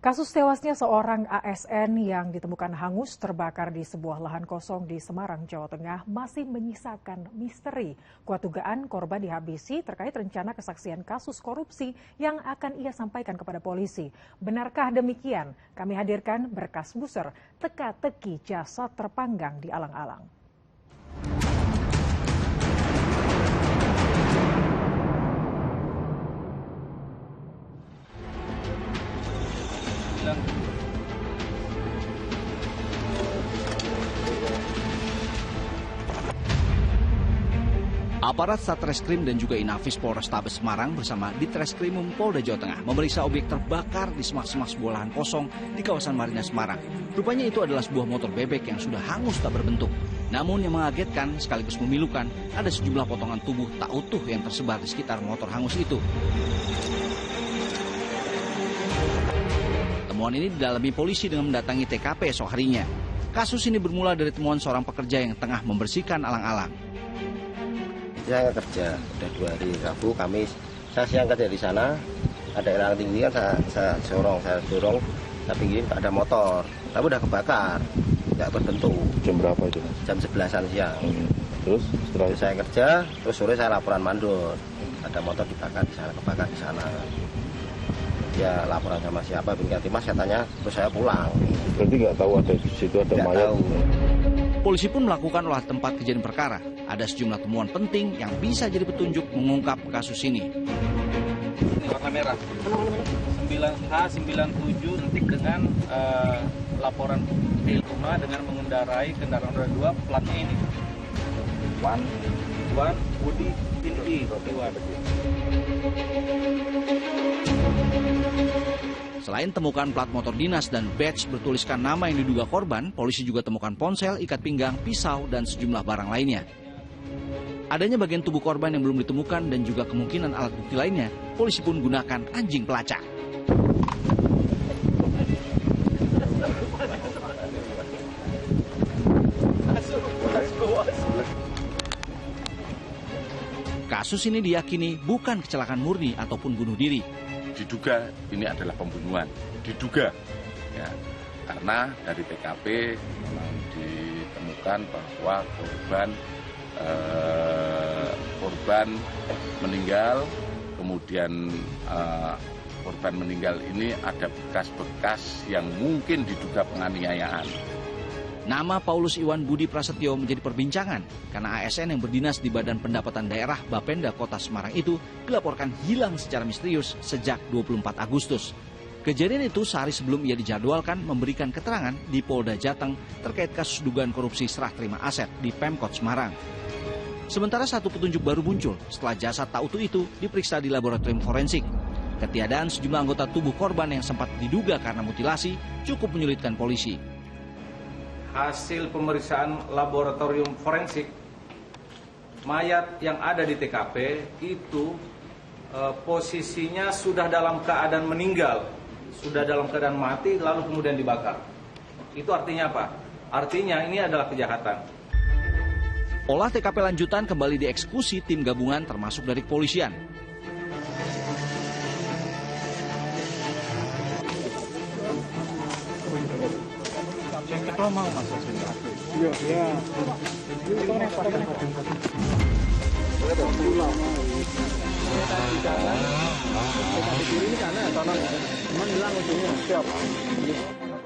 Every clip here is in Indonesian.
Kasus tewasnya seorang ASN yang ditemukan hangus terbakar di sebuah lahan kosong di Semarang, Jawa Tengah masih menyisakan misteri. Kuat dugaan korban dihabisi terkait rencana kesaksian kasus korupsi yang akan ia sampaikan kepada polisi. Benarkah demikian? Kami hadirkan berkas buser teka-teki jasad terpanggang di alang-alang. Aparat Satreskrim dan juga Inafis Polrestabes Semarang bersama Ditreskrimum Polda Jawa Tengah memeriksa objek terbakar di semak-semak sebuah lahan kosong di kawasan Marina Semarang. Rupanya itu adalah sebuah motor bebek yang sudah hangus tak berbentuk. Namun yang mengagetkan sekaligus memilukan, ada sejumlah potongan tubuh tak utuh yang tersebar di sekitar motor hangus itu. Temuan ini didalami polisi dengan mendatangi TKP esok harinya. Kasus ini bermula dari temuan seorang pekerja yang tengah membersihkan alang-alang. Saya kerja udah 2 hari, Rabu, Kamis. Saya siang kerja di sana, ada elang tinggi kan saya dorong, saya pinggirin ada motor, tapi udah kebakar, nggak berbentuk. Jam berapa itu? Jam 11-an siang. Terus setelah itu saya kerja, terus sore saya laporan mandor, ada motor dibakar di sana, kebakar di sana. Ya laporan sama siapa, bingkai Timas, saya tanya, terus saya pulang. Berarti nggak tahu ada di situ ada nggak mayat? Tahu. Polisi pun melakukan olah tempat kejadian perkara. Ada sejumlah temuan penting yang bisa jadi petunjuk mengungkap kasus ini. Warna merah 9H97 detik dengan laporan P5 dengan mengendarai kendaraan roda 2, platnya ini Wan Budi Indi Iwan. Selain temukan plat motor dinas dan badge bertuliskan nama yang diduga korban, polisi juga temukan ponsel, ikat pinggang, pisau, dan sejumlah barang lainnya. Adanya bagian tubuh korban yang belum ditemukan dan juga kemungkinan alat bukti lainnya, polisi pun gunakan anjing pelacak. Kasus ini diyakini bukan kecelakaan murni ataupun bunuh diri. Diduga ini adalah pembunuhan, diduga ya, karena dari TKP memang ditemukan bahwa korban meninggal, kemudian korban meninggal ini ada bekas-bekas yang mungkin diduga penganiayaan. Nama Paulus Iwan Budi Prasetyo menjadi perbincangan karena ASN yang berdinas di Badan Pendapatan Daerah Bapenda Kota Semarang itu dilaporkan hilang secara misterius sejak 24 Agustus. Kejadian itu sehari sebelum ia dijadwalkan memberikan keterangan di Polda Jateng terkait kasus dugaan korupsi serah terima aset di Pemkot Semarang. Sementara satu petunjuk baru muncul setelah jasad tak utuh itu diperiksa di laboratorium forensik. Ketiadaan sejumlah anggota tubuh korban yang sempat diduga karena mutilasi cukup menyulitkan polisi. Hasil pemeriksaan laboratorium forensik, mayat yang ada di TKP itu posisinya sudah dalam keadaan meninggal, sudah dalam keadaan mati lalu kemudian dibakar. Itu artinya apa? Artinya ini adalah kejahatan. Olah TKP lanjutan kembali dieksekusi tim gabungan termasuk dari kepolisian.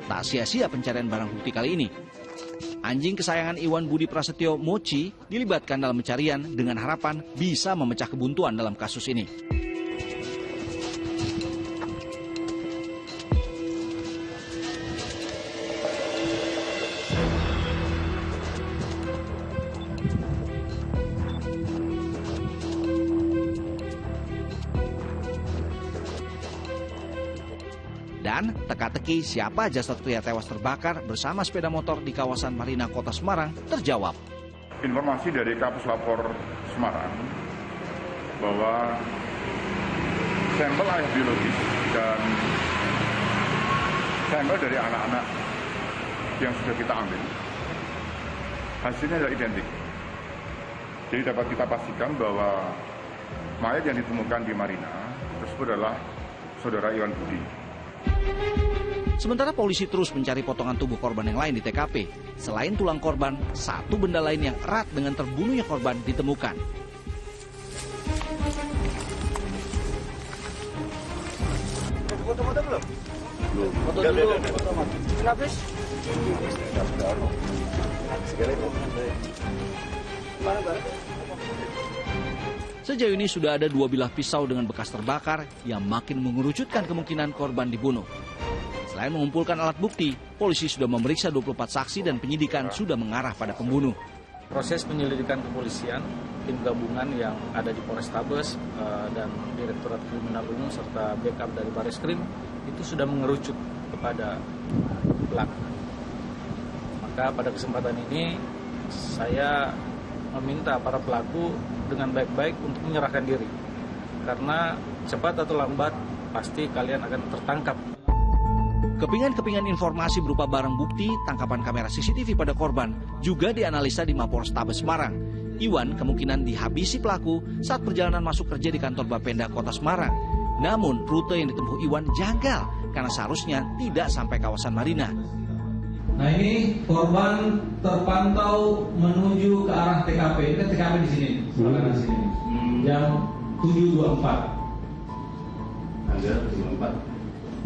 Tak sia-sia pencarian barang bukti kali ini. Anjing kesayangan Iwan Budi Prasetyo, Mochi, dilibatkan dalam pencarian dengan harapan bisa memecah kebuntuan dalam kasus ini. Dan teka-teki siapa jasad pria tewas terbakar bersama sepeda motor di kawasan Marina Kota Semarang terjawab. Informasi dari Kapus Lapor Semarang bahwa sampel ayah biologis dan sampel dari anak-anak yang sudah kita ambil hasilnya adalah identik. Jadi dapat kita pastikan bahwa mayat yang ditemukan di Marina tersebut adalah saudara Iwan Budi. Sementara polisi terus mencari potongan tubuh korban yang lain di TKP. Selain tulang korban, satu benda lain yang erat dengan terbunuhnya korban ditemukan. Foto-foto belum? Belum. Foto dulu. Kenapa? Sejauh ini sudah ada 2 bilah pisau dengan bekas terbakar yang makin mengerucutkan kemungkinan korban dibunuh. Selain mengumpulkan alat bukti, polisi sudah memeriksa 24 saksi dan penyidikan sudah mengarah pada pembunuh. Proses penyelidikan kepolisian, tim gabungan yang ada di Polrestabes dan Direktorat Kriminal Umum serta backup dari Bareskrim itu sudah mengerucut kepada pelaku. Maka pada kesempatan ini saya meminta para pelaku dengan baik-baik untuk menyerahkan diri. Karena cepat atau lambat pasti kalian akan tertangkap. Kepingan-kepingan informasi berupa barang bukti, tangkapan kamera CCTV pada korban juga dianalisa di Mapolrestabes Semarang. Iwan kemungkinan dihabisi pelaku saat perjalanan masuk kerja di kantor Bapenda Kota Semarang. Namun rute yang ditempuh Iwan janggal karena seharusnya tidak sampai kawasan Marina. Nah ini korban terpantau menuju ke arah TKP. Ini kan TKP di sini, sebelah sini. Jam 7.24. Ada 7.24.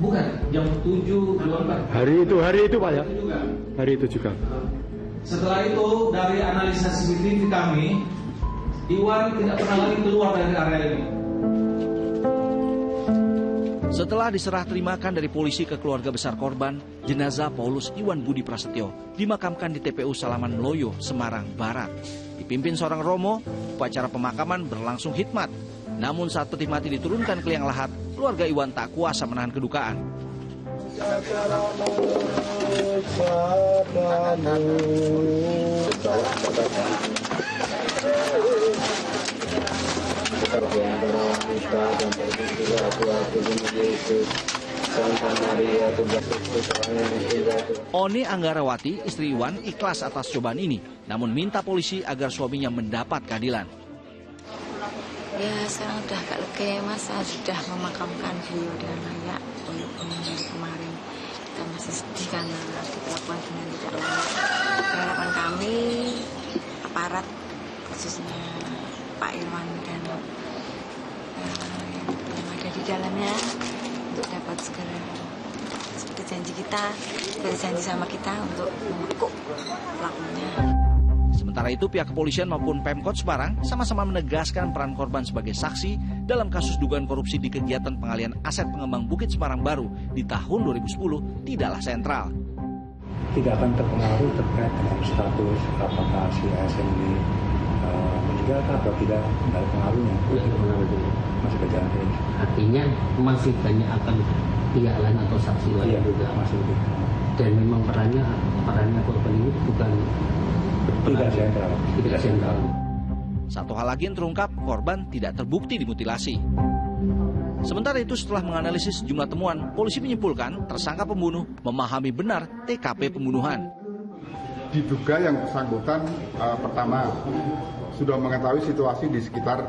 Bukan, jam 7.24. Hari itu Pak ya? Hari itu juga. Setelah itu dari analisa CCTV kami, Iwan tidak pernah lagi keluar dari area ini. Setelah diserah terimakan dari polisi ke keluarga besar korban, jenazah Paulus Iwan Budi Prasetyo dimakamkan di TPU Salaman Loyo, Semarang Barat. Dipimpin seorang romo, upacara pemakaman berlangsung hikmat. Namun saat peti mati diturunkan ke liang lahat, keluarga Iwan tak kuasa menahan kedukaan. Oni Anggarawati, istri Iwan, ikhlas atas cobaan ini, namun minta polisi agar suaminya mendapat keadilan. Ya, sekarang udah agak lega, masa sudah memakamkan beliau dengan layak, walaupun dari kemarin kita masih sedih karena diperlakukan dengan tidak layak. Harapan kami, aparat khususnya Pak Irwan dan yang ada di dalamnya untuk dapat segera seperti janji kita, seperti janji sama kita untuk membekuk pelakunya. Sementara itu pihak kepolisian maupun Pemkot Semarang sama-sama menegaskan peran korban sebagai saksi dalam kasus dugaan korupsi di kegiatan pengalihan aset pengembang Bukit Semarang Baru di tahun 2010 tidaklah sentral. Tidak akan terpengaruh terkait dengan status apakah si ASN ini meninggal atau tidak, ada pengaruhnya. Masih berjalan terus. Artinya masih banyak akan pihak lain atau saksi lain juga. Masih begitu. Dan memang perannya korban ini bukan tidak sentral. Satu hal lagi yang terungkap, korban tidak terbukti dimutilasi. Sementara itu setelah menganalisis sejumlah temuan, polisi menyimpulkan tersangka pembunuh memahami benar TKP pembunuhan. Diduga yang bersangkutan pertama sudah mengetahui situasi di sekitar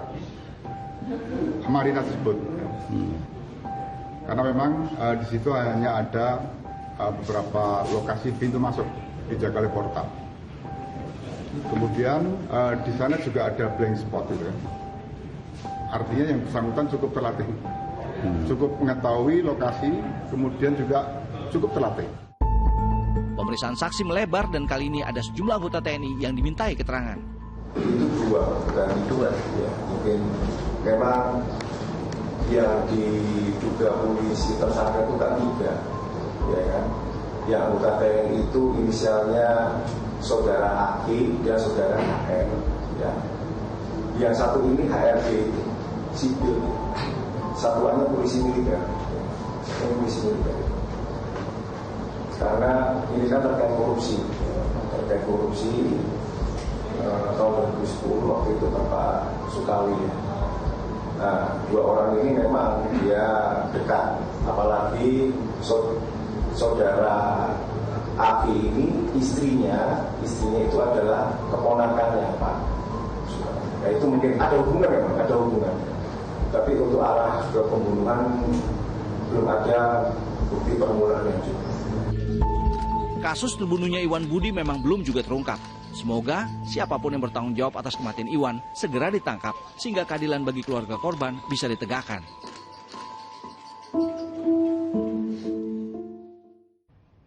Marina tersebut. Karena memang di situ hanya ada beberapa lokasi pintu masuk di Jakarta Portal. Kemudian di sana juga ada blank spot itu kan. Artinya yang bersangkutan cukup terlatih, cukup mengetahui lokasi, kemudian juga cukup terlatih. Pemeriksaan saksi melebar dan kali ini ada sejumlah anggota TNI yang dimintai keterangan. Itu bukan ya. Mungkin memang yang diduga polisi tersangka itu kan 3, ya kan. Yang anggota TNI itu inisialnya Saudara Aki dan Saudara HR, ya. Yang satu ini HRD itu sipil, satuannya polisi militer, ini polisi militer. Karena ini kan terkait korupsi tahun 2010 waktu itu Bapak Sukawi. Nah, 2 orang ini memang dia dekat, apalagi Saudara Aki ini istrinya itu adalah keponakannya Pak. Nah, itu mungkin ada hubungan. Tapi untuk arah ke pembunuhan belum ada bukti permulaan yang cukup. Kasus terbunuhnya Iwan Budi memang belum juga terungkap. Semoga siapapun yang bertanggung jawab atas kematian Iwan segera ditangkap sehingga keadilan bagi keluarga korban bisa ditegakkan.